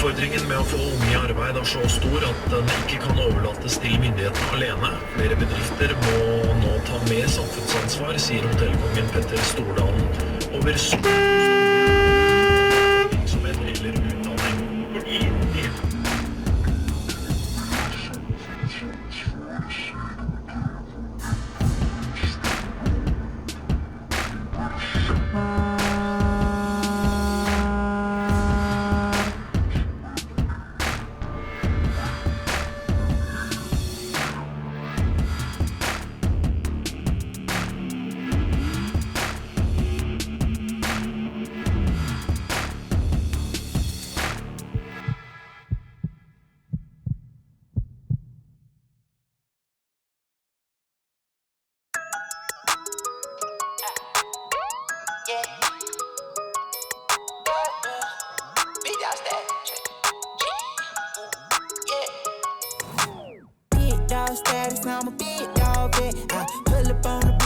Utfordringen med å få unge i arbeid er så stor at den ikke kan overlates til myndighetene alene. Flere bedrifter må nå ta mer samfunnsansvar, sier hotellkongen Petter Stordalen. Over virksomhet eller utdanning. Fordi de Big dog status, I'm a big dog vet. I pull up on the